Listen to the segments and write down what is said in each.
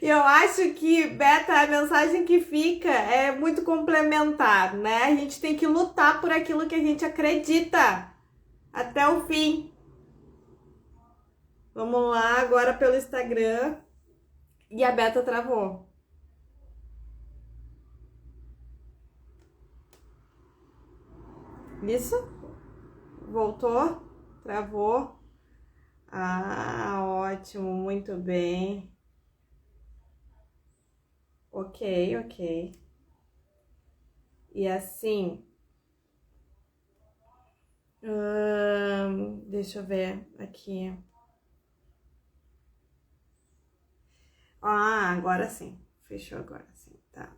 E eu acho que, Beta, a mensagem que fica é muito complementar, né? A gente tem que lutar por aquilo que a gente acredita até o fim. Vamos lá, agora pelo Instagram. E a Beta travou. Isso? Voltou? Travou? Ah, ótimo, muito bem. Ok, ok. E assim, deixa eu ver aqui. Ah, agora sim. Fechou agora sim. Tá.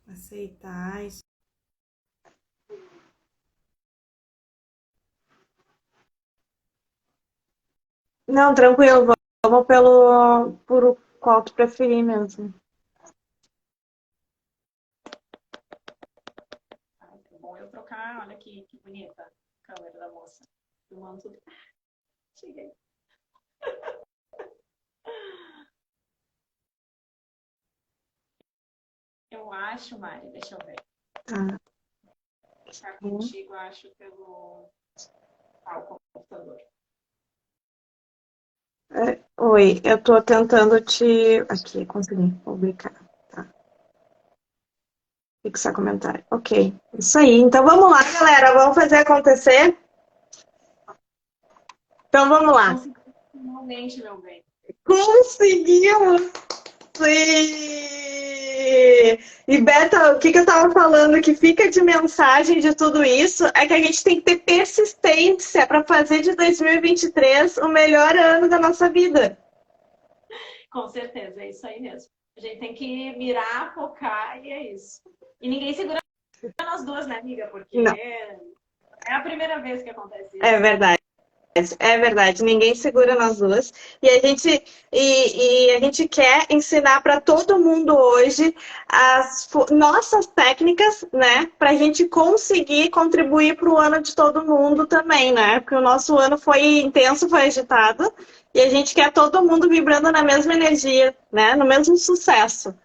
Aceitar isso. Não, tranquilo. Vamos por qual tu preferir mesmo. Ai, tá bom eu trocar. Olha que bonita a câmera da moça. Filmando tudo. Cheguei. Eu acho, Mari, deixa eu ver. Tá. Ficar contigo, acho, pelo computador. Oi, eu tô tentando te. Aqui, consegui publicar. Tá. Fixar comentário. Ok. Isso aí. Então vamos lá, galera. Vamos fazer acontecer? Então vamos lá. Consegui finalmente, meu bem. Conseguimos! Sim! E Beta, o que eu estava falando que fica de mensagem de tudo isso é que a gente tem que ter persistência para fazer de 2023 o melhor ano da nossa vida. Com certeza, é isso aí mesmo. A gente tem que mirar, focar e é isso. E ninguém segura nós duas, né, amiga? Porque Não, é a primeira vez que acontece é isso. verdade. É verdade, ninguém segura nós duas. E a gente quer ensinar para todo mundo hoje as nossas técnicas, né? Para a gente conseguir contribuir para o ano de todo mundo também, né? Porque o nosso ano foi intenso, foi agitado, e a gente quer todo mundo vibrando na mesma energia, né? No mesmo sucesso.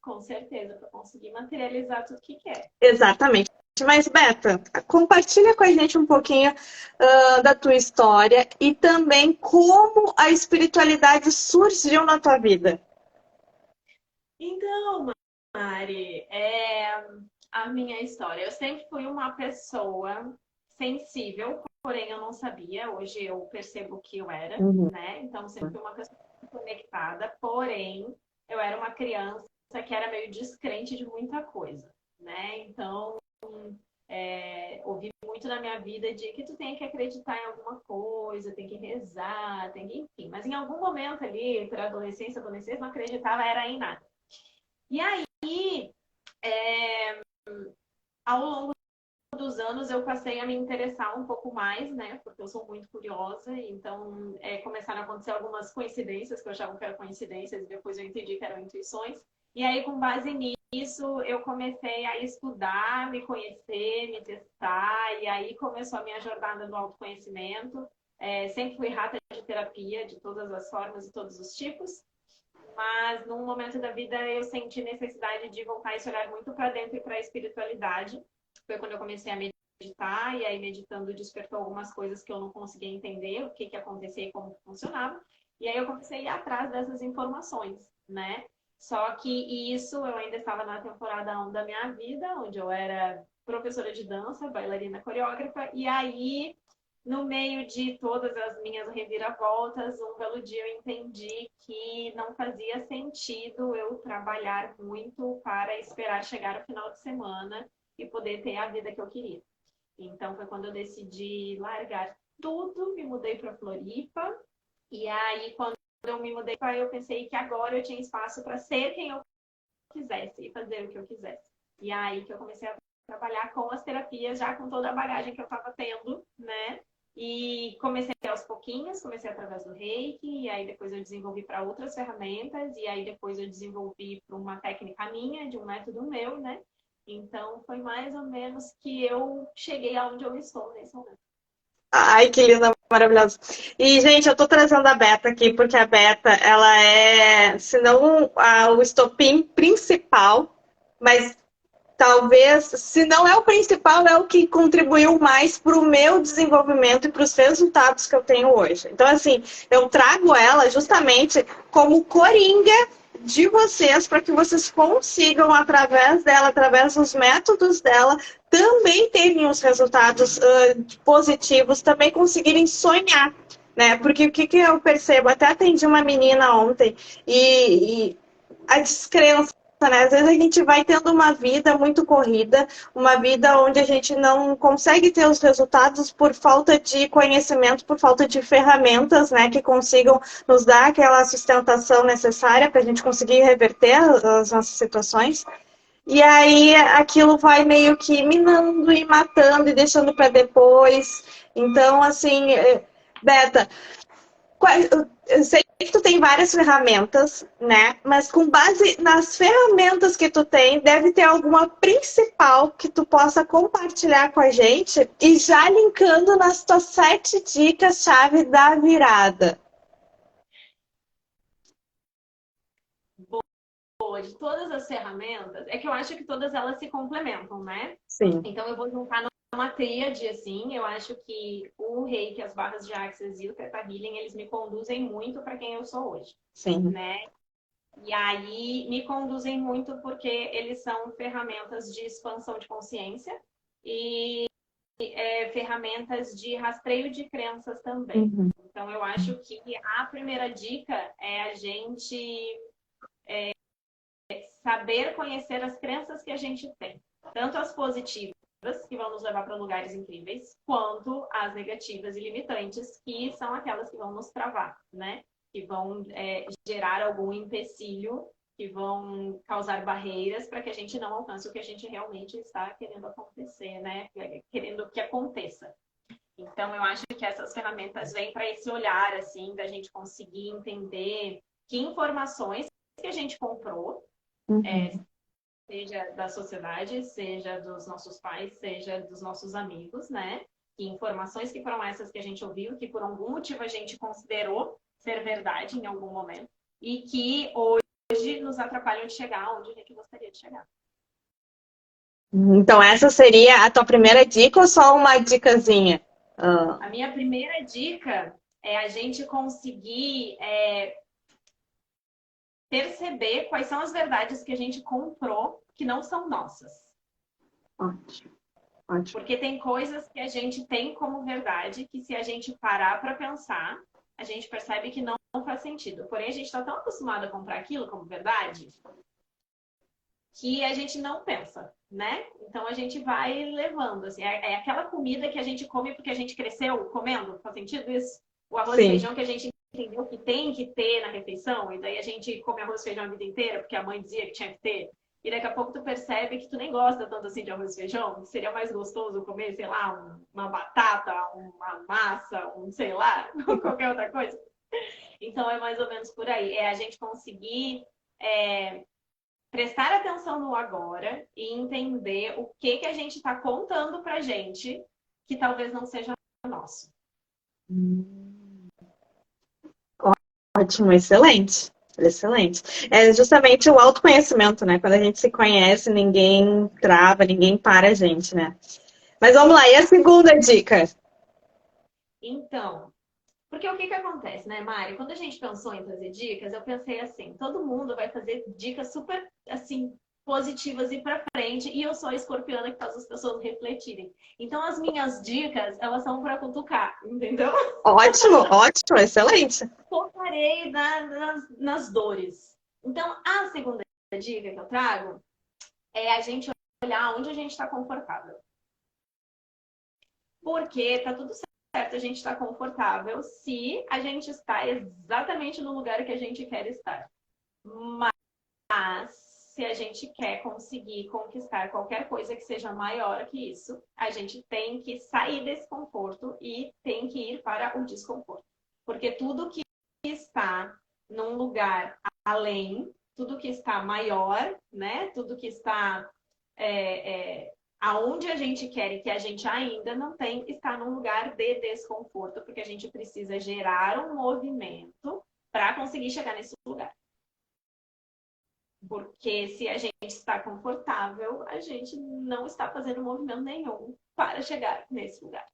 Com certeza, para conseguir materializar tudo que quer. Exatamente. Mas, Beta, compartilha com a gente um pouquinho da tua história e também como a espiritualidade surgiu na tua vida. Então, Mari, a minha história. Eu sempre fui uma pessoa sensível, porém eu não sabia. Hoje eu percebo que eu era, Uhum. né? Então, sempre fui uma pessoa conectada, porém eu era uma criança que era meio descrente de muita coisa, né? Então, ouvi muito na minha vida de que tu tem que acreditar em alguma coisa, tem que rezar, tem que, enfim. Mas em algum momento ali, para adolescência, não acreditava era em nada. E aí, ao longo dos anos, eu passei a me interessar um pouco mais, né? Porque eu sou muito curiosa, então começaram a acontecer algumas coincidências que eu achava que eram coincidências, e depois eu entendi que eram intuições. E aí, com base nisso, eu comecei a estudar, me conhecer, me testar, e aí começou a minha jornada do autoconhecimento. Sempre fui rata de terapia, de todas as formas e todos os tipos, mas num momento da vida eu senti necessidade de voltar esse olhar muito para dentro e para a espiritualidade. Foi quando eu comecei a meditar, e aí meditando despertou algumas coisas que eu não conseguia entender, o que que acontecia e como funcionava. E aí eu comecei a ir atrás dessas informações, né? Só que isso eu ainda estava na temporada 1 da minha vida, onde eu era professora de dança, bailarina coreógrafa, e aí no meio de todas as minhas reviravoltas, um belo dia eu entendi que não fazia sentido eu trabalhar muito para esperar chegar o final de semana e poder ter a vida que eu queria. Então foi quando eu decidi largar tudo, me mudei para Floripa. E aí, quando eu me mudei para eu pensei que agora eu tinha espaço para ser quem eu quisesse e fazer o que eu quisesse. E aí que eu comecei a trabalhar com as terapias, já com toda a bagagem que eu estava tendo, né? E comecei aos pouquinhos, comecei através do Reiki, e aí depois eu desenvolvi para outras ferramentas, e aí depois eu desenvolvi para uma técnica minha, de um método meu, né? Então foi mais ou menos que eu cheguei aonde eu estou nesse momento. Ai, que linda, maravilhosa. E, gente, eu tô trazendo a Beta aqui, porque a Beta, ela é, se não o estopim principal, mas talvez, se não é o principal, é o que contribuiu mais para o meu desenvolvimento e para os resultados que eu tenho hoje. Então, assim, eu trago ela justamente como coringa de vocês, para que vocês consigam, através dela, através dos métodos dela, também terem os resultados positivos, também conseguirem sonhar. Né? Porque o que, que eu percebo? Até atendi uma menina ontem e a descrença, né? Às vezes a gente vai tendo uma vida muito corrida, uma vida onde a gente não consegue ter os resultados por falta de conhecimento, por falta de ferramentas, né, que consigam nos dar aquela sustentação necessária para a gente conseguir reverter as nossas situações. E aí aquilo vai meio que minando e matando e deixando para depois. Então, assim, Beta, eu sei que tu tem várias ferramentas, né? Mas com base nas ferramentas que tu tem, deve ter alguma principal que tu possa compartilhar com a gente e já linkando nas tuas 7 dicas-chave da virada. Boa, de todas as ferramentas, é que eu acho que todas elas se complementam, né? Sim, Então eu vou juntar numa tríade, assim, eu acho que o Reiki, as barras de Axis e o Theta Healing, eles me conduzem muito para quem eu sou hoje, sim. né? E aí me conduzem muito porque eles são ferramentas de expansão de consciência e ferramentas de rastreio de crenças também. Uhum. Então eu acho que a primeira dica é a gente saber conhecer as crenças que a gente tem, tanto as positivas, que vão nos levar para lugares incríveis, quanto as negativas e limitantes, que são aquelas que vão nos travar, né? Que vão gerar algum empecilho, que vão causar barreiras para que a gente não alcance o que a gente realmente está querendo acontecer, né? Querendo que aconteça. Então, eu acho que essas ferramentas vêm para esse olhar, assim, da gente conseguir entender que informações que a gente comprou, Uhum. seja da sociedade, seja dos nossos pais, seja dos nossos amigos, né? Que informações que foram essas que a gente ouviu, que por algum motivo a gente considerou ser verdade em algum momento, e que hoje nos atrapalham de chegar onde a gente gostaria de chegar. Então, essa seria a tua primeira dica ou só uma dicasinha? Ah. A minha primeira dica é a gente conseguir perceber quais são as verdades que a gente comprou que não são nossas. Ótimo, ótimo. Porque tem coisas que a gente tem como verdade que se a gente parar para pensar, a gente percebe que não faz sentido. Porém, a gente está tão acostumado a comprar aquilo como verdade que a gente não pensa, né? Então a gente vai levando, assim, é aquela comida que a gente come porque a gente cresceu comendo, faz sentido isso? O arroz e Sim. feijão que a gente entendeu que tem que ter na refeição, e daí a gente come arroz e feijão a vida inteira porque a mãe dizia que tinha que ter. E daqui a pouco tu percebe que tu nem gosta tanto assim de arroz e feijão, que seria mais gostoso comer, sei lá, uma batata, uma massa, sei lá, qualquer outra coisa. Então é mais ou menos por aí. É a gente conseguir prestar atenção no agora e entender o que a gente está contando pra gente que talvez não seja nosso. Ótimo, excelente. Excelente. É justamente o autoconhecimento, né? Quando a gente se conhece, ninguém trava, ninguém para a gente, né? Mas vamos lá, e a segunda dica? Então, porque o que acontece, né, Mari? Quando a gente pensou em fazer dicas, eu pensei assim, todo mundo vai fazer dicas super, assim, positivas e para frente, e eu sou a escorpiana que faz as pessoas refletirem. Então, as minhas dicas, elas são para cutucar, entendeu? Ótimo, ótimo, excelente. Focarei nas dores. Então, a segunda dica que eu trago é a gente olhar onde a gente está confortável. Porque tá tudo certo a gente estar confortável se a gente está exatamente no lugar que a gente quer estar. Mas se a gente quer conseguir conquistar qualquer coisa que seja maior que isso, a gente tem que sair desse conforto e tem que ir para o desconforto. Porque tudo que está num lugar além, tudo que está maior, né? Tudo que está aonde a gente quer e que a gente ainda não tem, está num lugar de desconforto, porque a gente precisa gerar um movimento para conseguir chegar nesse lugar. Porque se a gente está confortável, a gente não está fazendo movimento nenhum para chegar nesse lugar.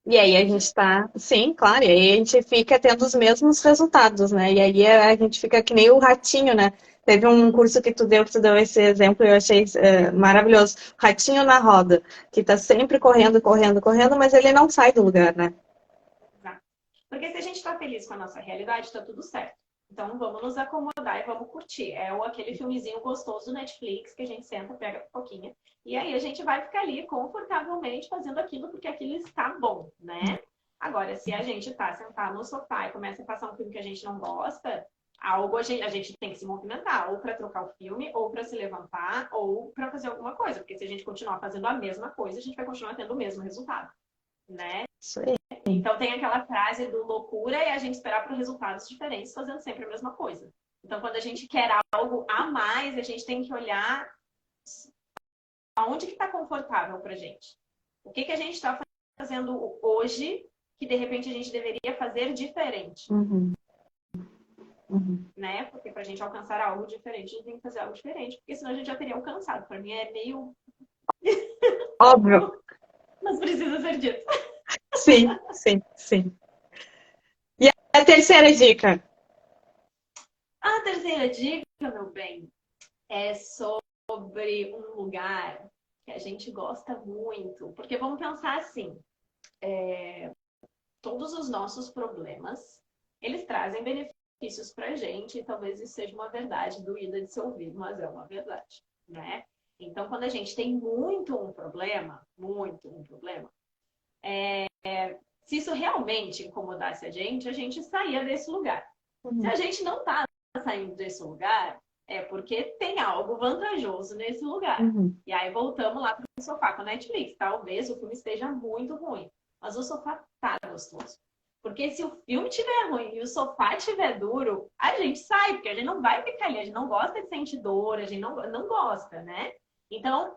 E aí a gente está, sim, claro, e aí a gente fica tendo os mesmos resultados, né? E aí a gente fica que nem o ratinho, né? Teve um curso que tu deu esse exemplo, eu achei maravilhoso. Ratinho na roda, que está sempre correndo, correndo, correndo, mas ele não sai do lugar, né? Exato. Porque se a gente está feliz com a nossa realidade, está tudo certo. Então vamos nos acomodar e vamos curtir. É aquele filmezinho gostoso do Netflix que a gente senta, pega a pipoquinha, e aí a gente vai ficar ali confortavelmente fazendo aquilo porque aquilo está bom, né? Agora, se a gente tá sentado no sofá e começa a passar um filme que a gente não gosta, algo a gente tem que se movimentar, ou para trocar o filme, ou para se levantar, ou para fazer alguma coisa, porque se a gente continuar fazendo a mesma coisa, a gente vai continuar tendo o mesmo resultado, né? Isso aí. Então tem aquela frase do loucura e a gente esperar por resultados diferentes fazendo sempre a mesma coisa. Então quando a gente quer algo a mais, a gente tem que olhar aonde que está confortável pra gente. O que a gente está fazendo hoje que de repente a gente deveria fazer diferente. Uhum. Uhum. Né? Porque pra gente alcançar algo diferente, a gente tem que fazer algo diferente, porque senão a gente já teria alcançado. Pra mim é meio Óbvio. mas precisa ser dito. Sim, sim, sim. E a terceira dica? A terceira dica, meu bem, é sobre um lugar que a gente gosta muito. Porque vamos pensar assim, todos os nossos problemas, eles trazem benefícios pra gente, e talvez isso seja uma verdade doída de se ouvir, mas é uma verdade, né? Então, quando a gente tem muito um problema, se isso realmente incomodasse a gente saía desse lugar. Se a gente não tá saindo desse lugar, é porque tem algo vantajoso nesse lugar. Uhum. E aí voltamos lá pro sofá com a Netflix. Talvez o filme esteja muito ruim, mas o sofá tá gostoso. Porque se o filme estiver ruim e o sofá estiver duro, a gente sai, porque a gente não vai ficar ali, a gente não gosta de sentir dor, a gente não gosta, né? Então,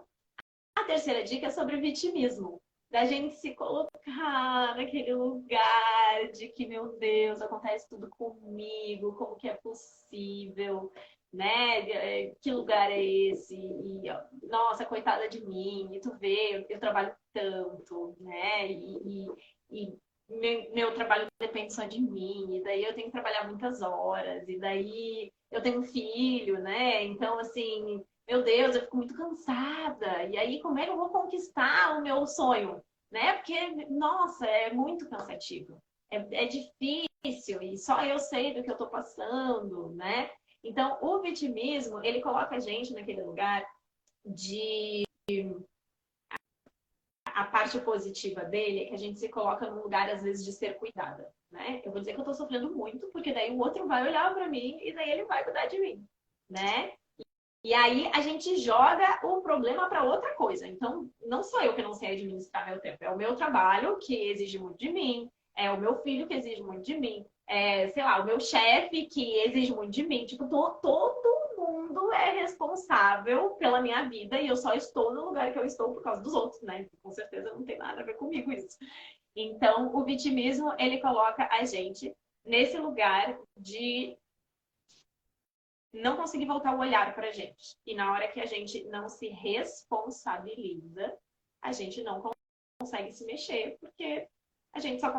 a terceira dica é sobre vitimismo. Da gente se colocar naquele lugar de que, meu Deus, acontece tudo comigo, como que é possível, né? Que lugar é esse? E, nossa, coitada de mim, e tu vê, eu trabalho tanto, né? E meu trabalho depende só de mim, e daí eu tenho que trabalhar muitas horas, e daí eu tenho um filho, né? Então, assim, meu Deus, eu fico muito cansada. E aí, como é que eu vou conquistar o meu sonho? Né? Porque, nossa, é muito cansativo. É difícil e só eu sei do que eu estou passando, né? Então, o vitimismo, ele coloca a gente naquele lugar de... A parte positiva dele é que a gente se coloca num lugar, às vezes, de ser cuidada, né? Eu vou dizer que eu estou sofrendo muito, porque daí o outro vai olhar para mim e daí ele vai cuidar de mim, né? E aí a gente joga o problema para outra coisa. Então, não sou eu que não sei administrar meu tempo, é o meu trabalho que exige muito de mim, é o meu filho que exige muito de mim, é, sei lá, o meu chefe que exige muito de mim. Tipo, todo mundo é responsável pela minha vida e eu só estou no lugar que eu estou por causa dos outros, né? Com certeza não tem nada a ver comigo isso. Então, o vitimismo, ele coloca a gente nesse lugar de não conseguir voltar o olhar para a gente. E na hora que a gente não se responsabiliza, a gente não consegue se mexer, porque a gente só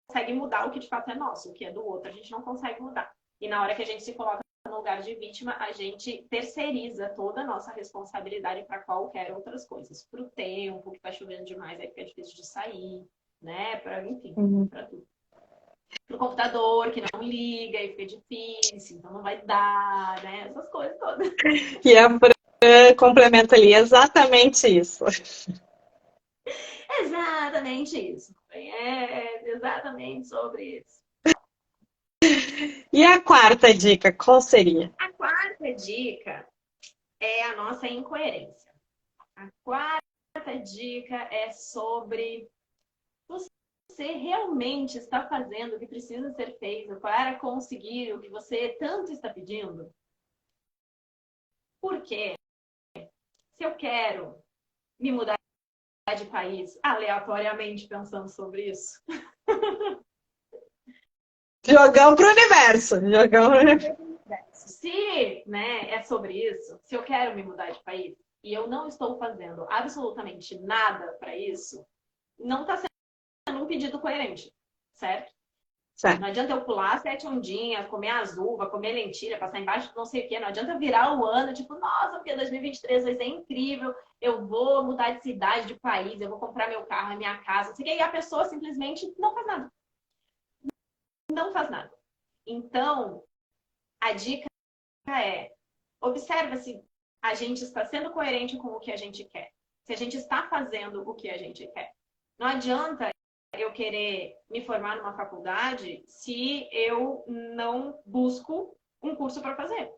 consegue mudar o que de fato é nosso, o que é do outro, a gente não consegue mudar. E na hora que a gente se coloca no lugar de vítima, a gente terceiriza toda a nossa responsabilidade para qualquer outras coisas. Para o tempo, que está chovendo demais, aí fica difícil de sair, né? Para, enfim, para tudo. Pro computador que não liga e fica difícil, então não vai dar, né? Essas coisas todas. E a Fran complementa ali exatamente isso. Exatamente isso. É exatamente sobre isso. E a quarta dica, qual seria? A quarta dica é a nossa incoerência. A quarta dica é sobre você realmente está fazendo o que precisa ser feito para conseguir o que você tanto está pedindo? Porque se eu quero me mudar de país aleatoriamente pensando sobre isso? Jogão pro universo. Jogão pro universo. Se, né, é sobre isso, se eu quero me mudar de país e eu não estou fazendo absolutamente nada para isso, não está sendo um pedido coerente, certo? Certo. Não adianta eu pular 7 ondinhas, comer as uvas, comer lentilha, passar embaixo de não sei o quê. Não adianta virar o ano, tipo, nossa, porque 2023 vai ser incrível, eu vou mudar de cidade, de país, eu vou comprar meu carro, minha casa, não sei o quê. E a pessoa simplesmente não faz nada. Não faz nada. Então, a dica é, observa se a gente está sendo coerente com o que a gente quer. Se a gente está fazendo o que a gente quer. Não adianta eu querer me formar numa faculdade se eu não busco um curso para fazer.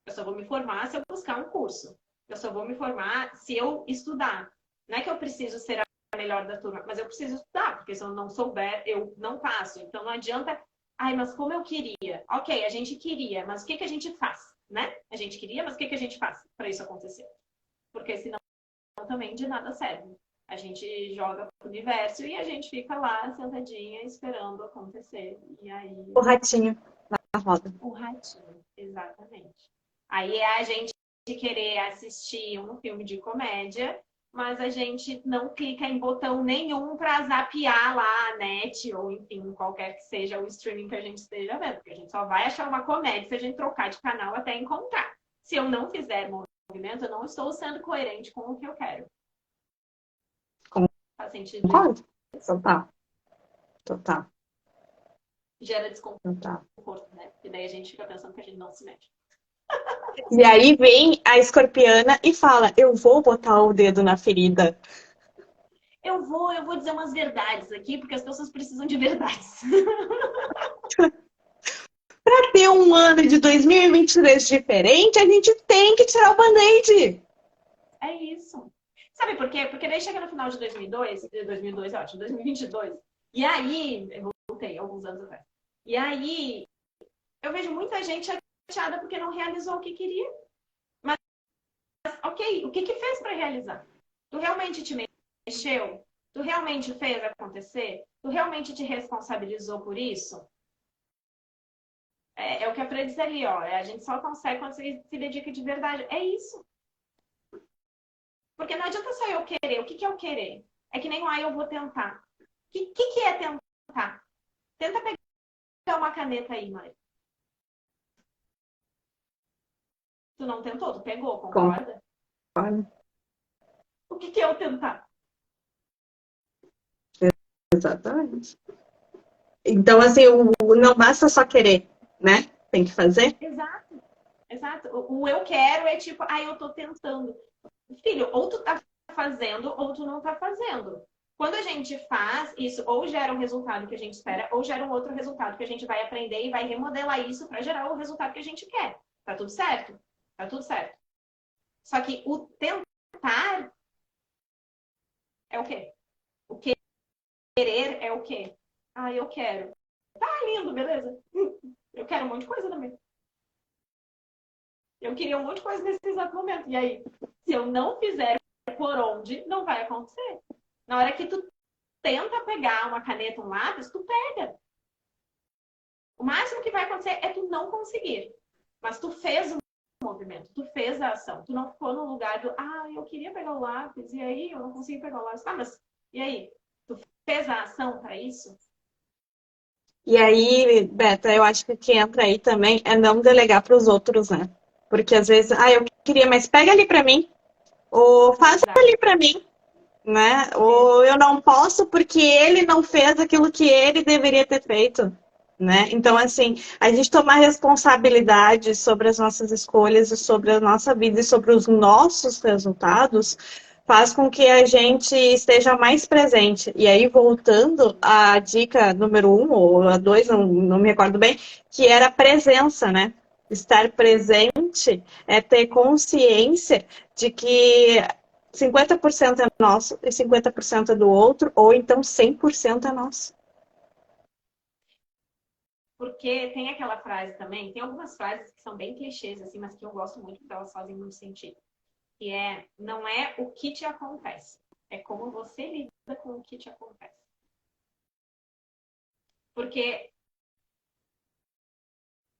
Eu só vou me formar se eu buscar um curso. Eu só vou me formar se eu estudar. Não é que eu preciso ser a melhor da turma, mas eu preciso estudar, porque se eu não souber, eu não passo. Então não adianta, ai, mas como eu queria? Ok, a gente queria, mas o que, que a gente faz? Né? A gente queria, mas o que, que a gente faz para isso acontecer? Porque senão também de nada serve. A gente joga pro universo e a gente fica lá sentadinha esperando acontecer. E aí. O ratinho na roda. O ratinho, exatamente. Aí é a gente querer assistir um filme de comédia, mas a gente não clica em botão nenhum para zapear lá a net ou enfim, qualquer que seja o streaming que a gente esteja vendo, porque a gente só vai achar uma comédia se a gente trocar de canal até encontrar. Se eu não fizer movimento, eu não estou sendo coerente com o que eu quero. Faz sentido Concordo. isso? Total. Total. Gera desconforto, Total. né? E daí a gente fica pensando que a gente não se mexe. E aí vem a escorpiana e fala: eu vou botar o dedo na ferida. Eu vou dizer umas verdades aqui, porque as pessoas precisam de verdades. Para ter um ano de 2023 diferente, a gente tem que tirar o band-aid. É isso. Sabe por quê? Porque daí chega no final de 2002 é ótimo, 2022. E aí, eu voltei alguns anos atrás. E aí, eu vejo muita gente chateada porque não realizou o que queria. Mas, ok, o que que fez para realizar? Tu realmente te mexeu? Tu realmente fez acontecer? Tu realmente te responsabilizou por isso? É o que a Fred diz ali, ó. A gente só consegue quando você se dedica de verdade. É isso. Porque não adianta só eu querer. O que, que é o querer? É que nem o eu vou tentar. O que é tentar? Tenta pegar uma caneta aí, Mari. Tu não tentou, tu pegou, concorda? Concordo. O que é o tentar? Exatamente. Então, assim, não basta só querer, né? Tem que fazer. Exato. Exato. O eu quero é tipo, eu tô tentando. Filho, ou tu tá fazendo ou tu não tá fazendo. Quando a gente faz isso, ou gera um resultado que a gente espera, ou gera um outro resultado que a gente vai aprender e vai remodelar isso para gerar o resultado que a gente quer. Tá tudo certo? Tá tudo certo. Só que o tentar é o quê? O querer é o quê? Eu quero. Tá lindo, beleza. Eu quero um monte de coisa também. Eu queria um monte de coisa nesse exato momento. E aí, se eu não fizer por onde, não vai acontecer. Na hora que tu tenta pegar uma caneta, um lápis, tu pega. O máximo que vai acontecer é tu não conseguir. Mas tu fez o movimento, tu fez a ação. Tu não ficou no lugar do, eu queria pegar o lápis, e aí eu não consegui pegar o lápis. Tá, mas e aí? Tu fez a ação para isso? E aí, Beta, eu acho que o que entra aí também é não delegar para os outros, né? Porque às vezes, eu queria, mas pega ali para mim, ou faz Exato. ali para mim, né? Ou eu não posso porque ele não fez aquilo que ele deveria ter feito, né? Então, assim, a gente tomar responsabilidade sobre as nossas escolhas e sobre a nossa vida e sobre os nossos resultados faz com que a gente esteja mais presente. E aí, voltando à dica número 1 ou a 2, não me recordo bem, que era a presença, né? Estar presente é ter consciência de que 50% é nosso e 50% é do outro, ou então 100% é nosso. Porque tem aquela frase também, tem algumas frases que são bem clichês, assim, mas que eu gosto muito porque elas fazem muito sentido. não é o que te acontece, é como você lida com o que te acontece. Porque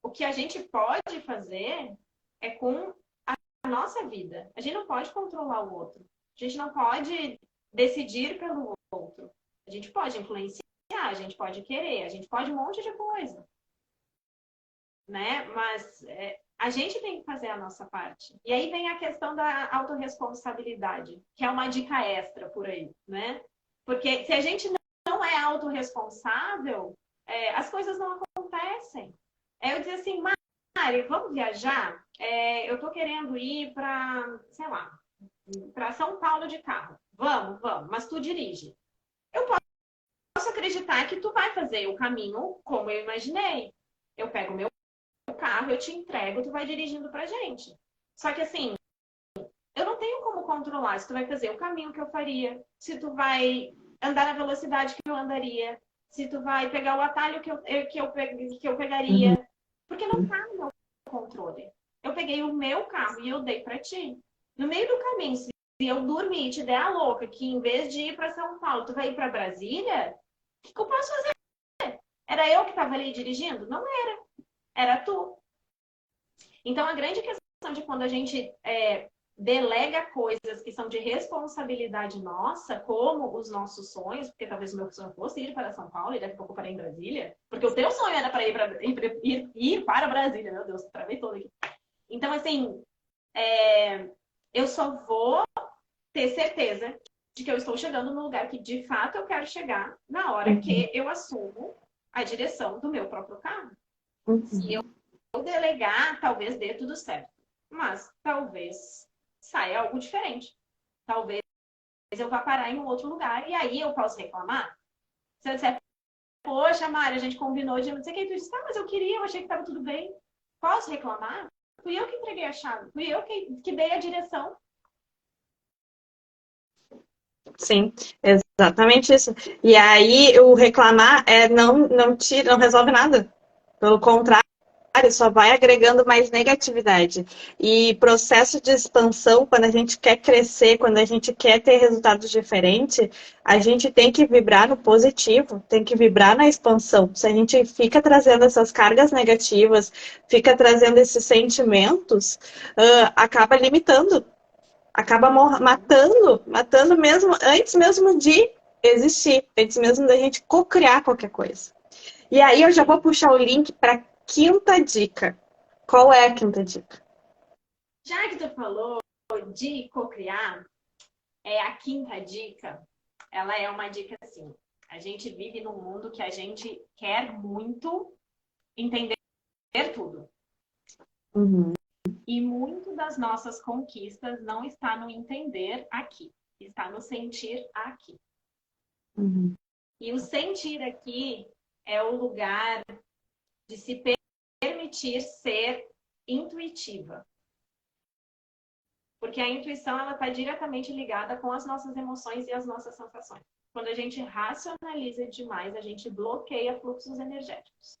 o que a gente pode fazer é com a nossa vida. A gente não pode controlar o outro. A gente não pode decidir pelo outro. A gente pode influenciar, a gente pode querer, a gente pode um monte de coisa. Né? Mas a gente tem que fazer a nossa parte. E aí vem a questão da autorresponsabilidade, que é uma dica extra por aí, né? Porque se a gente não é autorresponsável, as coisas não acontecem. Eu dizia assim, Mari, vamos viajar? Eu tô querendo ir para, sei lá, para São Paulo de carro. Vamos, mas tu dirige. Eu posso acreditar que tu vai fazer o caminho como eu imaginei. Eu pego o meu carro, eu te entrego, tu vai dirigindo pra gente. Só que assim, eu não tenho como controlar se tu vai fazer o caminho que eu faria, se tu vai andar na velocidade que eu andaria, se tu vai pegar o atalho que eu pegaria, porque não tá no meu controle. Eu peguei o meu carro e eu dei pra ti. No meio do caminho, se eu dormir e te der a louca que em vez de ir pra São Paulo, tu vai ir pra Brasília, o que eu posso fazer? Era eu que tava ali dirigindo? Não era. Era tu. Então, a grande questão de quando a gente delega coisas que são de responsabilidade nossa, como os nossos sonhos, porque talvez o meu sonho fosse ir para São Paulo e daqui a pouco para ir em Brasília, porque o teu sonho era para ir para Brasília, meu Deus, travei todo aqui. Então, assim, eu só vou ter certeza de que eu estou chegando no lugar que de fato eu quero chegar na hora que eu assumo a direção do meu próprio carro. Se eu delegar, talvez dê tudo certo. Mas talvez saia algo diferente. Talvez eu vá parar em um outro lugar e aí eu posso reclamar. Se eu disser, poxa, Mari, a gente combinou de não sei o que, tu disse, mas eu queria, eu achei que estava tudo bem. Posso reclamar? Fui eu que entreguei a chave, fui eu que dei a direção. Sim, exatamente isso. E aí o reclamar não tira, não resolve nada. Pelo contrário, só vai agregando mais negatividade. E processo de expansão, quando a gente quer crescer, quando a gente quer ter resultados diferentes, a gente tem que vibrar no positivo, tem que vibrar na expansão. Se a gente fica trazendo essas cargas negativas, fica trazendo esses sentimentos, acaba limitando, acaba matando mesmo, antes mesmo de existir, antes mesmo da gente co-criar qualquer coisa. E aí eu já vou puxar o link para quinta dica. Qual é a quinta dica? Já que tu falou de co-criar, a quinta dica, ela é uma dica assim. A gente vive num mundo que a gente quer muito entender tudo. E muito das nossas conquistas não está no entender aqui, está no sentir aqui. E o sentir aqui é o lugar de se permitir ser intuitiva. Porque a intuição ela está diretamente ligada com as nossas emoções e as nossas sensações. Quando a gente racionaliza demais, a gente bloqueia fluxos energéticos.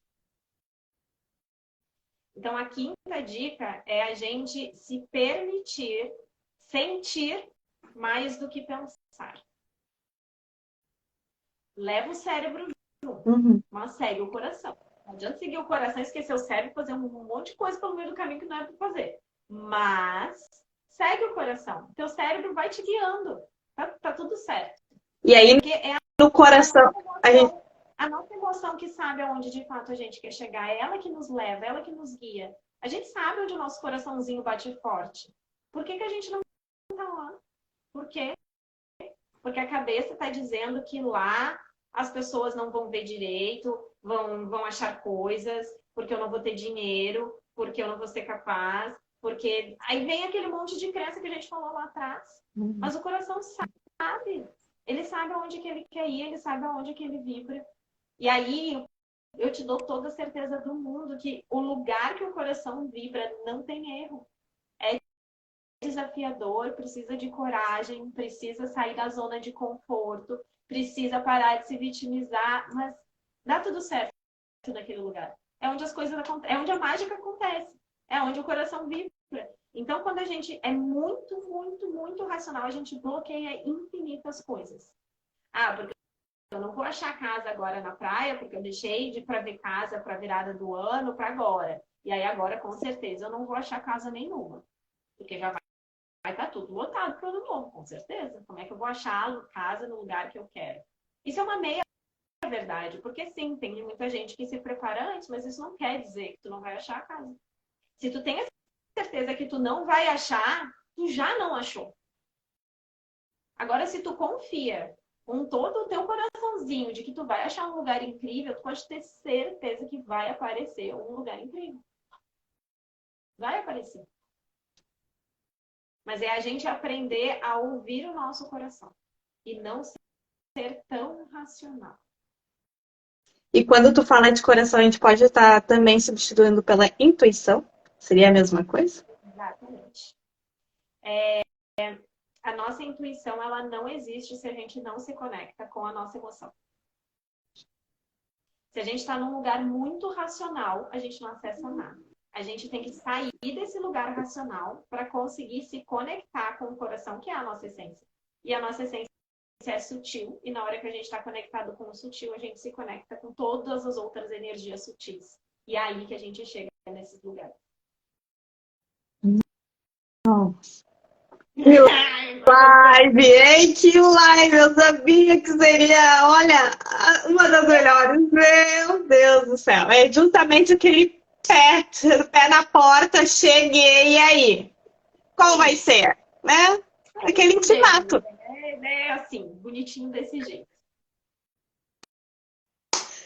Então, a quinta dica é a gente se permitir sentir mais do que pensar. Leva o cérebro junto, mas segue o coração. Não adianta seguir o coração e esquecer o cérebro e fazer um monte de coisa pelo meio do caminho que não é para fazer. Mas segue o coração. Teu cérebro vai te guiando. Tá tudo certo. E aí, no coração, a nossa emoção que sabe aonde de fato a gente quer chegar, é ela que nos leva, é ela que nos guia. A gente sabe onde o nosso coraçãozinho bate forte. Por que a gente não tá lá? Por quê? Porque a cabeça está dizendo que lá as pessoas não vão ver direito, vão achar coisas, porque eu não vou ter dinheiro, porque eu não vou ser capaz, porque... Aí vem aquele monte de crença que a gente falou lá atrás. Mas o coração sabe. Ele sabe aonde que ele quer ir, ele sabe aonde que ele vibra. E aí, eu te dou toda a certeza do mundo que o lugar que o coração vibra não tem erro. É desafiador, precisa de coragem, precisa sair da zona de conforto, precisa parar de se vitimizar, mas dá tudo certo naquele lugar. É onde as coisas acontecem, é onde a mágica acontece, é onde o coração vibra. Então, quando a gente é muito, muito, muito racional, a gente bloqueia infinitas coisas. Ah, porque eu não vou achar casa agora na praia, porque eu deixei de para ver casa para virada do ano para agora. E aí agora, com certeza, eu não vou achar casa nenhuma. Porque já vai estar tudo lotado para o ano novo, com certeza. Como é que eu vou achar casa no lugar que eu quero? Isso é uma meia verdade, porque sim, tem muita gente que se prepara antes, mas isso não quer dizer que tu não vai achar a casa. Se tu tem a certeza que tu não vai achar, tu já não achou. Agora, se tu confia com todo o teu coraçãozinho de que tu vai achar um lugar incrível, tu pode ter certeza que vai aparecer um lugar incrível. Vai aparecer. Mas é a gente aprender a ouvir o nosso coração e não ser tão racional. E quando tu fala de coração, a gente pode estar também substituindo pela intuição? Seria a mesma coisa? Exatamente. A nossa intuição, ela não existe se a gente não se conecta com a nossa emoção. Se a gente está num lugar muito racional, a gente não acessa nada. A gente tem que sair desse lugar racional para conseguir se conectar com o coração, que é a nossa essência. E a nossa essência é sutil, e na hora que a gente está conectado com o sutil, a gente se conecta com todas as outras energias sutis. E é aí que a gente chega nesses lugares. Nossa. Que live, hein? Que live! Eu sabia que seria, olha, uma das melhores. Meu Deus do céu. É justamente aquele pé na porta, cheguei, e aí? Qual vai ser? Né? Aquele intimato. É assim, bonitinho desse jeito.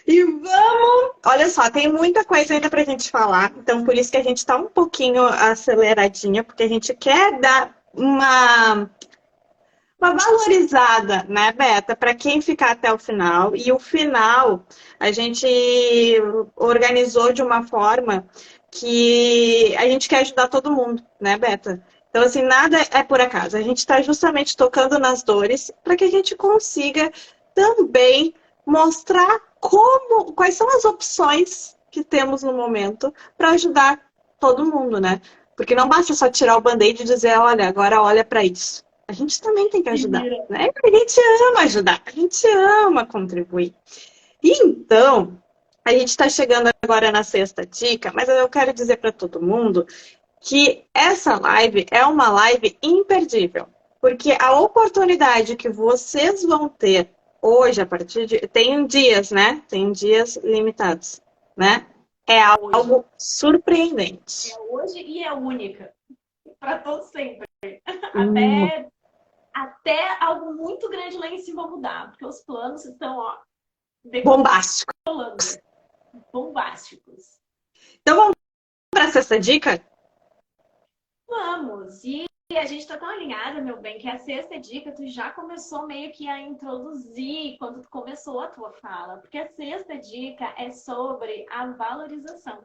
E vamos! Olha só, tem muita coisa ainda pra gente falar, então por isso que a gente tá um pouquinho aceleradinha, porque a gente quer dar uma valorizada, né, Beta, para quem ficar até o final. E o final a gente organizou de uma forma que a gente quer ajudar todo mundo, né, Beta? Então, assim, nada é por acaso. A gente está justamente tocando nas dores para que a gente consiga também mostrar quais são as opções que temos no momento para ajudar todo mundo, né? Porque não basta só tirar o band-aid e dizer, olha, agora olha para isso. A gente também tem que ajudar, né? A gente ama ajudar, a gente ama contribuir. Então, a gente está chegando agora na sexta dica, mas eu quero dizer para todo mundo que essa live é uma live imperdível, porque a oportunidade que vocês vão ter hoje, a partir de... Tem dias, né? Tem dias limitados, né? É algo surpreendente. É hoje e é única. Para todo sempre. Hum. Até algo muito grande lá em cima mudar, porque os planos estão, ó, Bombástico. Bombásticos. Então vamos para a sexta dica? Vamos! E a gente tá tão alinhada, meu bem, que a sexta dica tu já começou meio que a introduzir quando tu começou a tua fala. Porque a sexta dica é sobre a valorização.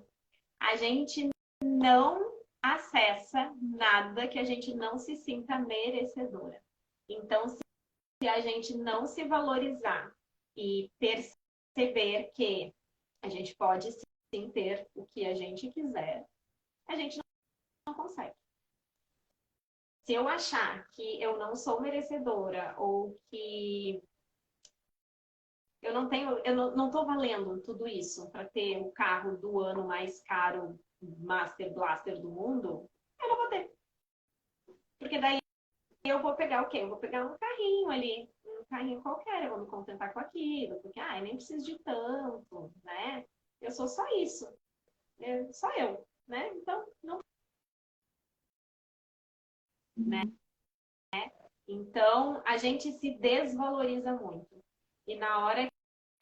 A gente não acessa nada que a gente não se sinta merecedora. Então, se a gente não se valorizar e perceber que a gente pode sim ter o que a gente quiser, a gente não consegue. Se eu achar que eu não sou merecedora ou que eu não tô valendo tudo isso para ter o carro do ano mais caro, Master Blaster do mundo, eu não vou ter. Porque daí eu vou pegar o quê? Eu vou pegar um carrinho ali, um carrinho qualquer, eu vou me contentar com aquilo, porque eu nem preciso de tanto, né? Eu sou só isso. Só eu, né? Então, não. Né? Então, a gente se desvaloriza muito. E na hora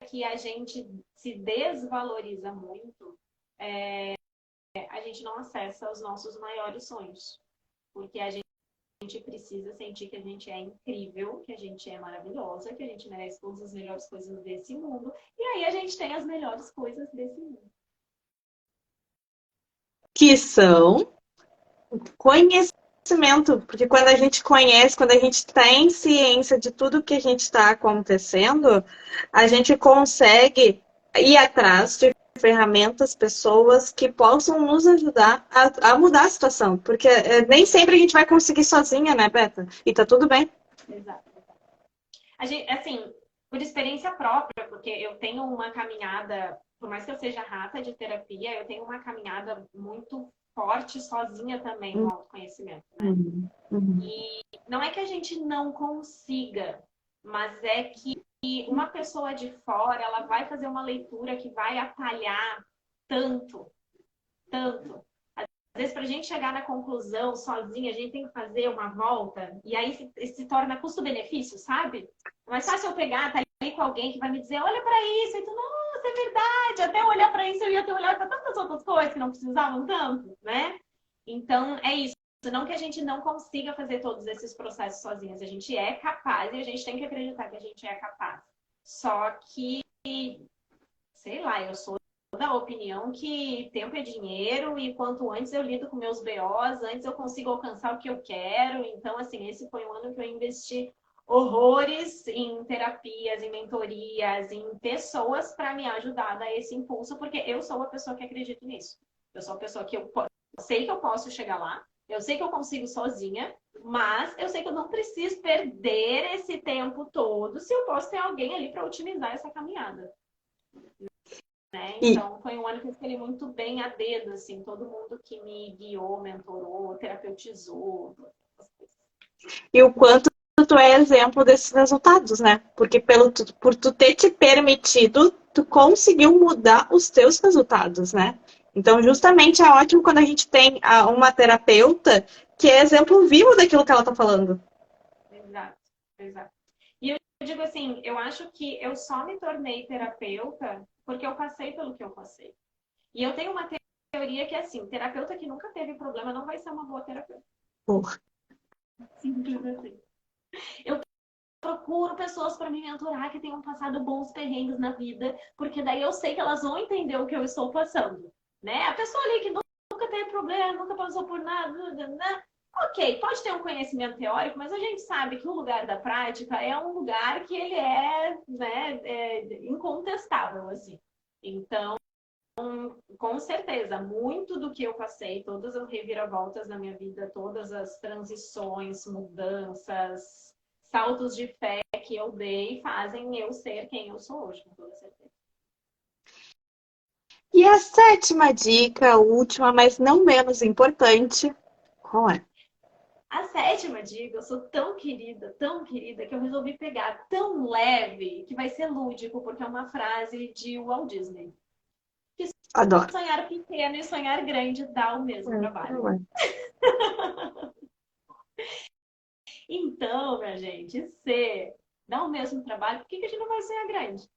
que a gente se desvaloriza muito, a gente não acessa os nossos maiores sonhos. Porque a gente precisa sentir que a gente é incrível, que a gente é maravilhosa, que a gente merece todas as melhores coisas desse mundo. E aí a gente tem as melhores coisas desse mundo. Que são conhecimento, porque quando a gente conhece, quando a gente tem ciência de tudo que a gente está acontecendo, a gente consegue ir atrás de ferramentas, pessoas que possam nos ajudar a mudar a situação. Porque nem sempre a gente vai conseguir sozinha, né, Beta? E tá tudo bem. Exato. A gente, assim, por experiência própria, porque eu tenho uma caminhada, por mais que eu seja rata de terapia, eu tenho uma caminhada muito forte sozinha também no autoconhecimento, né? E não é que a gente não consiga, mas é que uma pessoa de fora, ela vai fazer uma leitura que vai atalhar tanto, tanto. Às vezes, para a gente chegar na conclusão sozinha, a gente tem que fazer uma volta, e aí se torna custo-benefício, sabe? É mais fácil eu pegar, tá ali com alguém que vai me dizer, olha para isso, e tu, nossa, é verdade, até olhar para isso eu ia ter olhado para tantas outras coisas que não precisavam tanto, né? Então, é isso. Não que a gente não consiga fazer todos esses processos sozinhos, a gente é capaz e a gente tem que acreditar que a gente é capaz. Só que, sei lá, eu sou da opinião que tempo é dinheiro e quanto antes eu lido com meus BOs, antes eu consigo alcançar o que eu quero. Então, assim, esse foi um ano que eu investi horrores em terapias, em mentorias, em pessoas para me ajudar a dar esse impulso, porque eu sou a pessoa que acredita nisso. Eu sou a pessoa que eu sei que eu posso chegar lá, eu sei que eu consigo sozinha, mas eu sei que eu não preciso perder esse tempo todo se eu posso ter alguém ali para otimizar essa caminhada. Né? Então, foi um ano que eu escolhi muito bem a dedo, assim, todo mundo que me guiou, mentorou, terapeutizou. E o quanto tu é exemplo desses resultados, né? Porque por tu ter te permitido, tu conseguiu mudar os teus resultados, né? Então, justamente é ótimo quando a gente tem uma terapeuta que é exemplo vivo daquilo que ela tá falando. Exato, exato. E eu digo assim, eu acho que eu só me tornei terapeuta porque eu passei pelo que eu passei. E eu tenho uma teoria que é assim, terapeuta que nunca teve problema não vai ser uma boa terapeuta. Porra. Simples assim. Eu procuro pessoas para me mentorar que tenham passado bons perrengues na vida, porque daí eu sei que elas vão entender o que eu estou passando, né? A pessoa ali que nunca teve problema, nunca passou por nada, né? Ok, pode ter um conhecimento teórico, mas a gente sabe que o lugar da prática é um lugar que ele é, né, incontestável, assim. Então, com certeza, muito do que eu passei, todas as reviravoltas na minha vida, todas as transições, mudanças, saltos de fé que eu dei, fazem eu ser quem eu sou hoje, com toda certeza. E a sétima dica, a última, mas não menos importante, qual é? A sétima dica, eu sou tão querida, que eu resolvi pegar tão leve, que vai ser lúdico, porque é uma frase de Walt Disney. Adoro. Sonhar pequeno e sonhar grande dá o mesmo trabalho. Então, minha gente, se dá o mesmo trabalho, por que a gente não vai sonhar grande?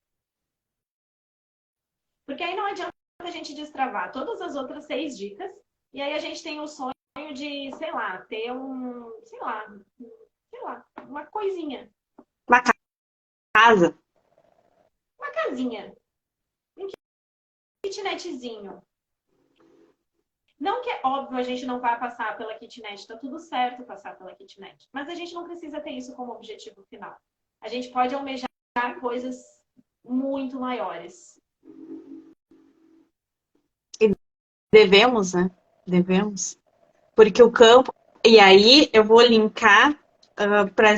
Porque aí não adianta a gente destravar todas as outras 6 dicas, e aí a gente tem o sonho de, sei lá, ter sei lá, uma coisinha. Uma casa. Uma casinha. Um kitnetzinho. Não que é óbvio a gente não vai passar pela kitnet, tá tudo certo passar pela kitnet. Mas a gente não precisa ter isso como objetivo final. A gente pode almejar coisas muito maiores. E devemos, né? Devemos. Porque o campo... E aí eu vou linkar para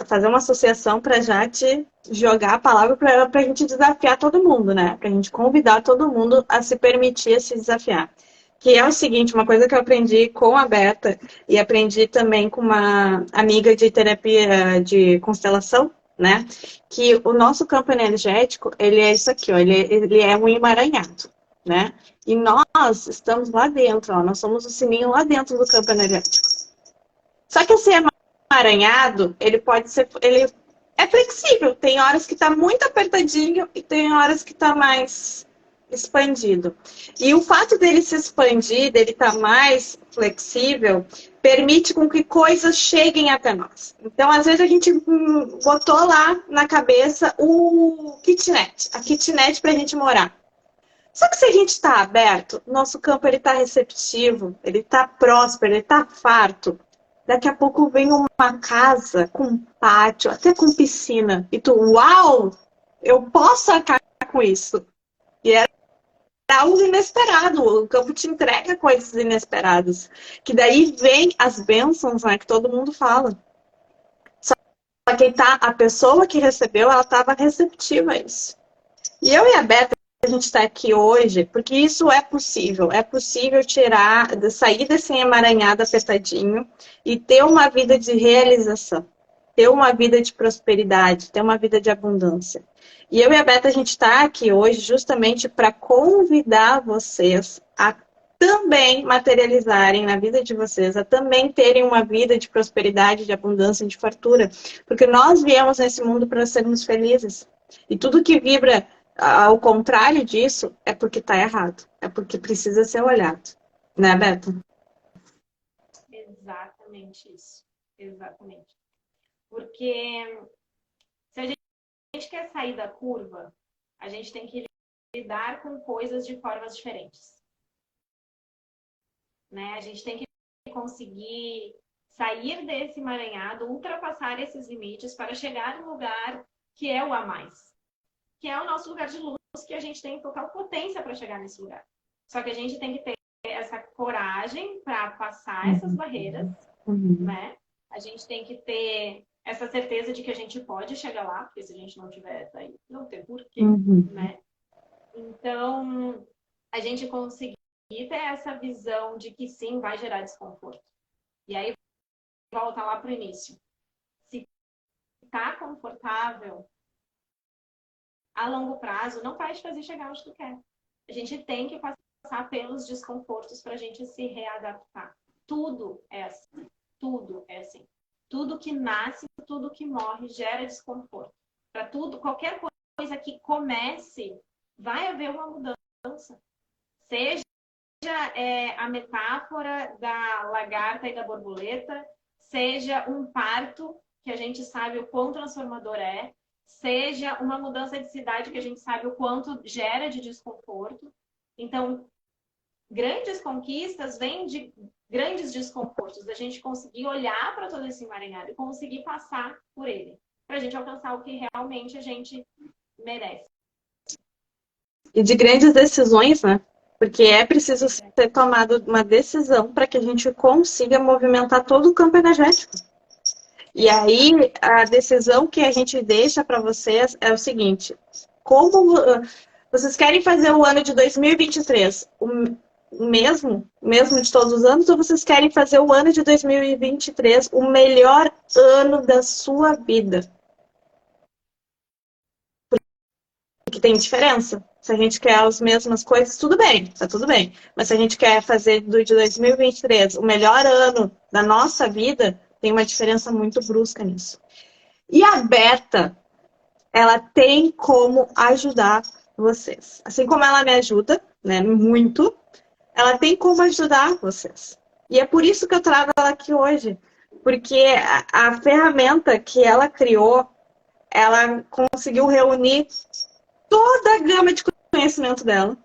fazer uma associação para já te jogar a palavra para a gente desafiar todo mundo, né? Para a gente convidar todo mundo a se permitir a se desafiar. Que é o seguinte, uma coisa que eu aprendi com a Berta e aprendi também com uma amiga de terapia de constelação, né? Que o nosso campo energético, ele é isso aqui, ó, ele é um emaranhado, né? E nós estamos lá dentro, ó, nós somos o sininho lá dentro do campo energético. Só que esse emaranhado, ele é flexível. Tem horas que está muito apertadinho e tem horas que está mais expandido. E o fato dele se expandir, dele estar mais flexível, permite com que coisas cheguem até nós. Então, às vezes, a gente botou lá na cabeça a kitnet para a gente morar. Só que se a gente está aberto, nosso campo está receptivo, ele está próspero, ele está farto. Daqui a pouco vem uma casa com pátio, até com piscina. E tu, uau, eu posso arcar com isso. E era algo inesperado. O campo te entrega coisas inesperadas. Que daí vem as bênçãos, né, que todo mundo fala. Só que a pessoa que recebeu, ela estava receptiva a isso. E eu e a Beta, a gente está aqui hoje, porque isso é possível. É possível sair desse emaranhado apertadinho e ter uma vida de realização. Ter uma vida de prosperidade, ter uma vida de abundância. E eu e a Beta, a gente está aqui hoje justamente para convidar vocês a também materializarem na vida de vocês, a também terem uma vida de prosperidade, de abundância, de fartura. Porque nós viemos nesse mundo para sermos felizes. E tudo que vibra ao contrário disso é porque está errado. É porque precisa ser olhado. Né, Beta? Exatamente isso. Exatamente. Porque se a gente quer sair da curva, a gente tem que lidar com coisas de formas diferentes. Né? A gente tem que conseguir sair desse emaranhado, ultrapassar esses limites para chegar no lugar que é o a mais. Que é o nosso lugar de luz, que a gente tem total potência para chegar nesse lugar. Só que a gente tem que ter essa coragem para passar essas barreiras, né? A gente tem que ter essa certeza de que a gente pode chegar lá, porque se a gente não tiver, daí não tem porquê, né? Então, a gente conseguir ter essa visão de que sim, vai gerar desconforto. E aí, volta lá para o início. Se tá confortável, a longo prazo, não vai te fazer chegar onde tu quer. A gente tem que passar pelos desconfortos para a gente se readaptar. Tudo é assim. Tudo é assim. Tudo que nasce, tudo que morre gera desconforto. Para tudo, qualquer coisa que comece, vai haver uma mudança. Seja a metáfora da lagarta e da borboleta, seja um parto, que a gente sabe o quão transformador é, seja uma mudança de cidade, que a gente sabe o quanto gera de desconforto. Então, grandes conquistas vêm de grandes desconfortos, da gente conseguir olhar para todo esse emaranhado e conseguir passar por ele, para a gente alcançar o que realmente a gente merece. E de grandes decisões, né? Porque é preciso ser tomada uma decisão para que a gente consiga movimentar todo o campo energético. E aí, a decisão que a gente deixa para vocês é o seguinte: como vocês querem fazer o ano de 2023 o mesmo de todos os anos, ou vocês querem fazer o ano de 2023 o melhor ano da sua vida? Porque tem diferença. Se a gente quer as mesmas coisas, tudo bem, tá tudo bem. Mas se a gente quer fazer do de 2023 o melhor ano da nossa vida, tem uma diferença muito brusca nisso. E a Beta, ela tem como ajudar vocês. Assim como ela me ajuda, né, muito, ela tem como ajudar vocês. E é por isso que eu trago ela aqui hoje. Porque a ferramenta que ela criou, ela conseguiu reunir toda a gama de conhecimento dela,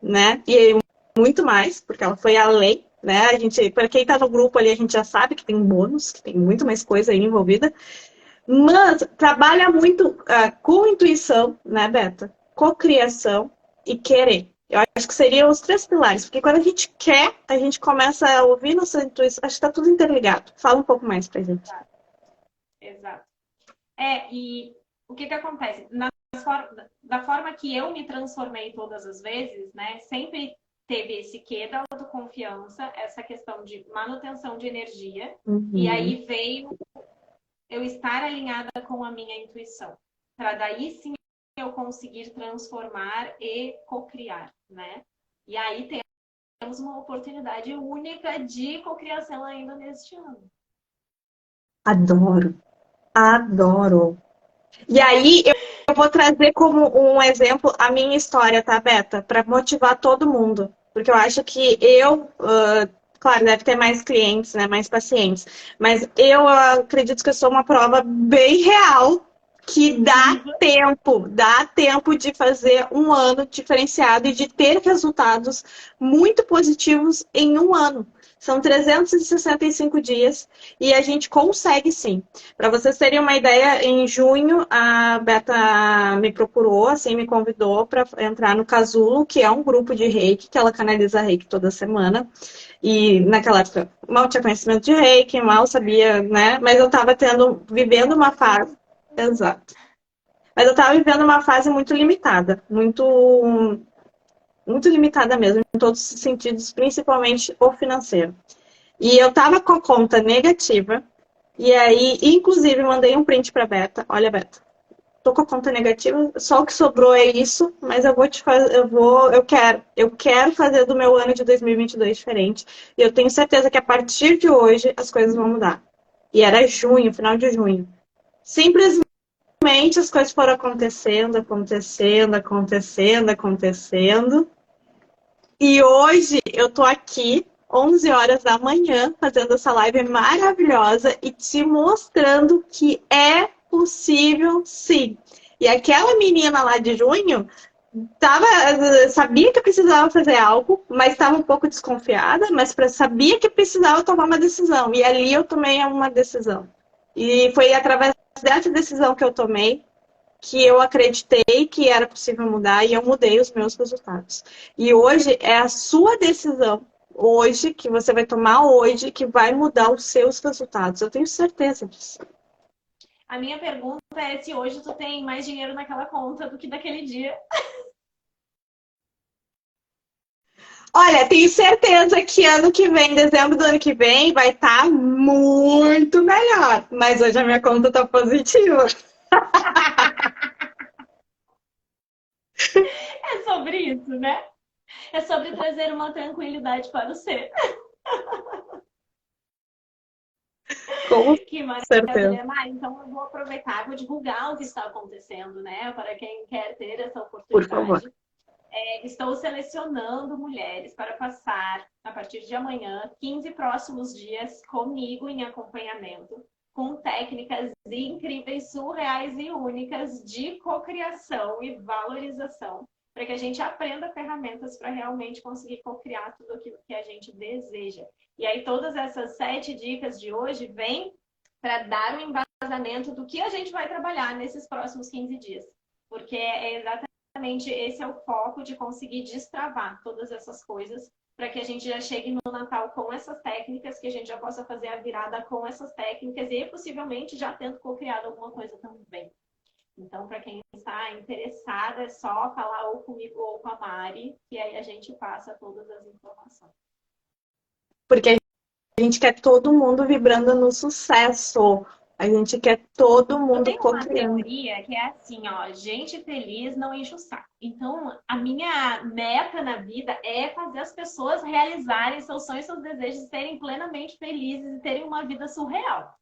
né? E muito mais, porque ela foi além, né? A gente, para quem tá no grupo ali, a gente já sabe que tem bônus, que tem muito mais coisa aí envolvida. Mas trabalha muito com intuição, né, Beta? Cocriação e querer. Eu acho que seriam os 3 pilares, porque quando a gente quer, a gente começa a ouvir nossa intuição. Acho que está tudo interligado. Fala um pouco mais pra gente. Exato. E o que acontece? Da forma que eu me transformei todas as vezes, né? Sempre teve esse quê da autoconfiança, essa questão de manutenção de energia. E aí veio eu estar alinhada com a minha intuição. Para daí sim eu conseguir transformar e cocriar, né? E aí temos uma oportunidade única de cocriação ainda neste ano. Adoro. Adoro. E aí eu vou trazer como um exemplo a minha história, tá, Beta? Para motivar todo mundo. Porque eu acho que claro, deve ter mais clientes, né? Mais pacientes. Mas eu acredito que eu sou uma prova bem real que dá tempo de fazer um ano diferenciado e de ter resultados muito positivos em um ano. São 365 dias e a gente consegue sim. Para vocês terem uma ideia, em junho a Beta me procurou, assim, me convidou para entrar no Casulo, que é um grupo de reiki, que ela canaliza reiki toda semana. E naquela época mal tinha conhecimento de reiki, mal sabia, né? Mas eu estava vivendo uma fase. Exato. Mas eu estava vivendo uma fase muito limitada, muito limitada mesmo, em todos os sentidos, principalmente o financeiro. E eu estava com a conta negativa, e aí, inclusive, mandei um print para a Beta. Olha, Beta, tô com a conta negativa, só o que sobrou é isso, mas eu vou te fazer, eu quero fazer do meu ano de 2022 diferente. E eu tenho certeza que a partir de hoje as coisas vão mudar. E era junho, final de junho. Simplesmente as coisas foram acontecendo. E hoje eu tô aqui, 11 horas da manhã, fazendo essa live maravilhosa e te mostrando que é possível sim. E aquela menina lá de junho sabia que precisava fazer algo, mas estava um pouco desconfiada, mas sabia que precisava tomar uma decisão. E ali eu tomei uma decisão. E foi através dessa decisão que eu tomei que eu acreditei que era possível mudar e eu mudei os meus resultados. E hoje é a sua decisão, hoje, que você vai tomar hoje, que vai mudar os seus resultados. Eu tenho certeza disso. A minha pergunta é se hoje tu tem mais dinheiro naquela conta do que daquele dia. Olha, tenho certeza que ano que vem, dezembro do ano que vem, vai estar muito melhor. Mas hoje a minha conta está positiva. É sobre isso, né? É sobre trazer uma tranquilidade para o ser. Com Que certeza. maravilha, Mari. Então eu vou aproveitar, vou divulgar o que está acontecendo, né? Para quem quer ter essa Por favor. oportunidade. Estou selecionando mulheres para passar, a partir de amanhã, 15 próximos dias comigo em acompanhamento, com técnicas incríveis, surreais e únicas de cocriação e valorização, para que a gente aprenda ferramentas para realmente conseguir cocriar tudo aquilo que a gente deseja. E aí todas essas 7 dicas de hoje vêm para dar um embasamento do que a gente vai trabalhar nesses próximos 15 dias. Porque é exatamente esse é o foco de conseguir destravar todas essas coisas para que a gente já chegue no Natal com essas técnicas, que a gente já possa fazer a virada com essas técnicas e possivelmente já tendo co-criado alguma coisa também. Então, para quem está interessada, é só falar ou comigo ou com a Mari, que aí a gente passa todas as informações. Porque a gente quer todo mundo vibrando no sucesso. A gente quer todo Eu mundo tenho uma co-criando. teoria que é assim, ó, gente feliz não enche o saco. Então, a minha meta na vida é fazer as pessoas realizarem seus sonhos, seus desejos, serem plenamente felizes e terem uma vida surreal.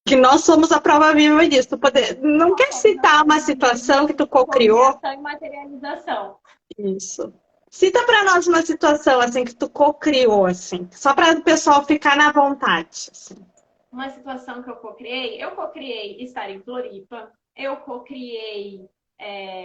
Que nós somos a prova viva disso. Não quer citar uma situação que tu co-criou? Cocriação e materialização. Isso. Cita para nós uma situação assim que tu co-criou, assim, só para o pessoal ficar na vontade. Assim. Uma situação que eu cocriei estar em Floripa, eu cocriei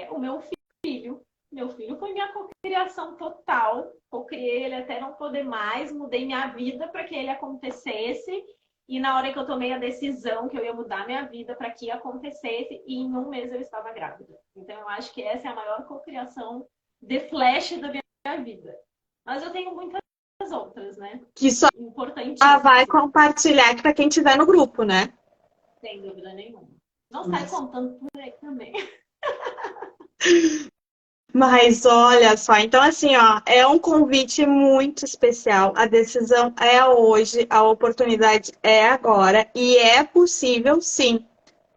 o meu filho. Meu filho foi minha cocriação total. Cocriei ele até não poder mais, mudei minha vida para que ele acontecesse. E na hora que eu tomei a decisão que eu ia mudar minha vida para que acontecesse, e em um mês eu estava grávida. Então eu acho que essa é a maior cocriação de flash da minha vida. Mas eu tenho muitas outras, né? Que só Importantíssimas. vai compartilhar para quem tiver no grupo, né? Sem dúvida nenhuma. Não sai contando por aí também. Mas olha só, então assim, ó, é um convite muito especial. A decisão é hoje, a oportunidade é agora e é possível sim.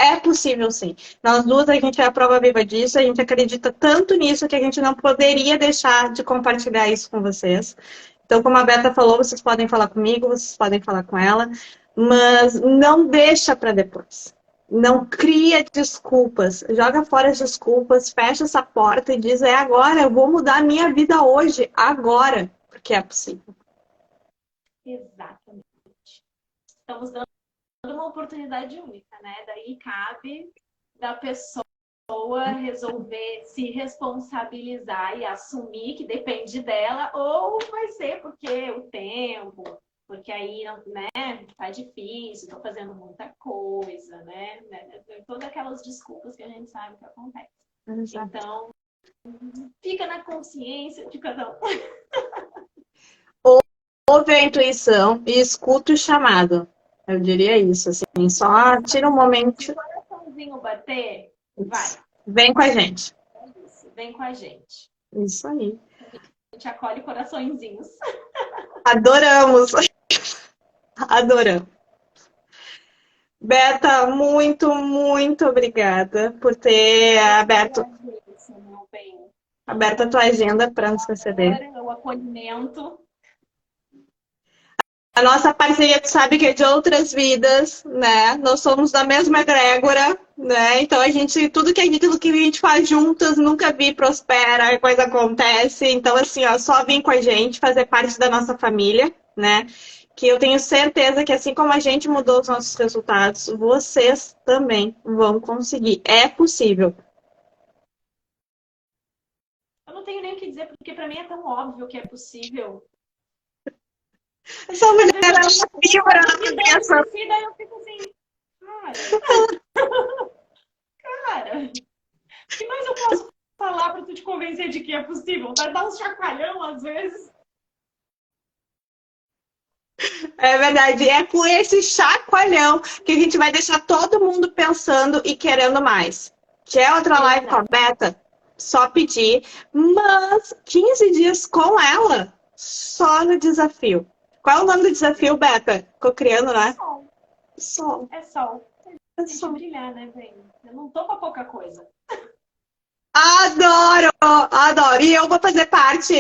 É possível sim. Nós duas, a gente é a prova viva disso, a gente acredita tanto nisso que a gente não poderia deixar de compartilhar isso com vocês. Então, como a Beta falou, vocês podem falar comigo, vocês podem falar com ela, mas não deixa para depois. Não cria desculpas, joga fora as desculpas, fecha essa porta e diz: é agora, eu vou mudar a minha vida hoje, agora, porque é possível. Exatamente. Estamos dando uma oportunidade única, né? Daí cabe da pessoa resolver se responsabilizar e assumir que depende dela, ou vai ser porque o tempo, porque aí, né, tá difícil, tô fazendo muita coisa, né? Todas aquelas desculpas que a gente sabe que acontece. Exato. Então, fica na consciência de cada um. Ouve a intuição e escuta o chamado. Eu diria isso, assim, só tira um momento. Se o coraçãozinho bater, vai. Vem com a gente. Vem com a gente. Isso aí. A gente acolhe coraçõezinhos. Adoramos. Adoramos. Beta, muito, muito obrigada por ter aberto a tua agenda para nos receber. O acolhimento. A nossa parceria, tu sabe que é de outras vidas, né? Nós somos da mesma egrégora, né? Então tudo que a gente faz juntas, nunca vi prospera, a coisa acontece. Então, assim, ó, só vem com a gente, fazer parte da nossa família, né? Que eu tenho certeza que assim como a gente mudou os nossos resultados, vocês também vão conseguir. É possível. Eu não tenho nem o que dizer, porque para mim é tão óbvio que é possível. Essa mulher, ela vibra na cabeça. Daí eu fico assim, cara, o que mais eu posso falar para tu te convencer de que é possível? Vai dar um chacoalhão às vezes. É verdade, é com esse chacoalhão que a gente vai deixar todo mundo pensando e querendo mais. Quer outra live com a Beta? Só pedir, mas 15 dias com ela, só no desafio. Qual é o nome do desafio, Beta? Cocriando, né? Sol. Sol. É sol. É sol. Brilhar, né, velho? Eu não tô pra pouca coisa. Adoro, adoro. E eu vou fazer parte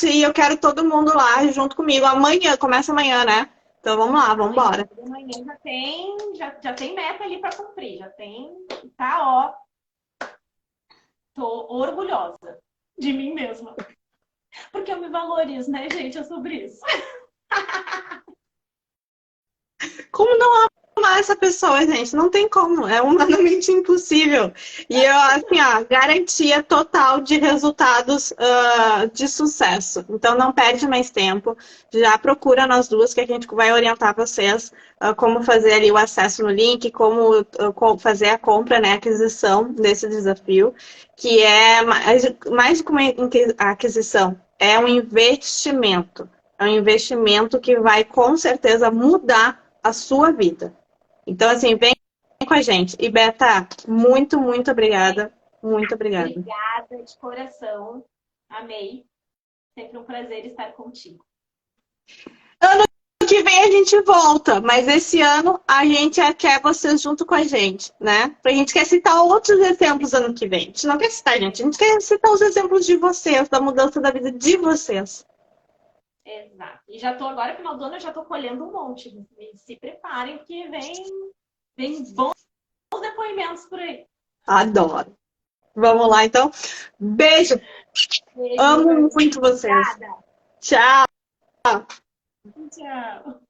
e eu quero todo mundo lá junto comigo. Amanhã, começa amanhã, né? Então vamos lá, vamos embora. Amanhã já tem meta ali pra cumprir, já tem, tá, ó. Tô orgulhosa de mim mesma. Porque eu me valorizo, né, gente? É sobre isso. Como não amar essa pessoa, gente? Não tem como, é humanamente impossível. E eu, assim, ó, garantia total de resultados de sucesso. Então não perde mais tempo, já procura nós duas que a gente vai orientar vocês como fazer ali o acesso no link, como fazer a compra, né, a aquisição desse desafio, que é mais do que uma aquisição, é um investimento. É um investimento que vai com certeza mudar a sua vida. Então, assim, vem com a gente. E, Beta, muito, muito obrigada. Muito obrigada. Obrigada de coração. Amei. Sempre um prazer estar contigo. Ano que vem a gente volta, mas esse ano a gente quer vocês junto com a gente, né? A gente quer citar outros exemplos ano que vem. A gente não quer citar, gente. A gente quer citar os exemplos de vocês, da mudança da vida de vocês. Exato. E já tô agora, final do ano, eu já tô colhendo um monte. Se preparem, porque vem bons depoimentos por aí. Adoro. Vamos lá, então. Beijo. Amo muito vocês. Obrigada. Tchau. Tchau.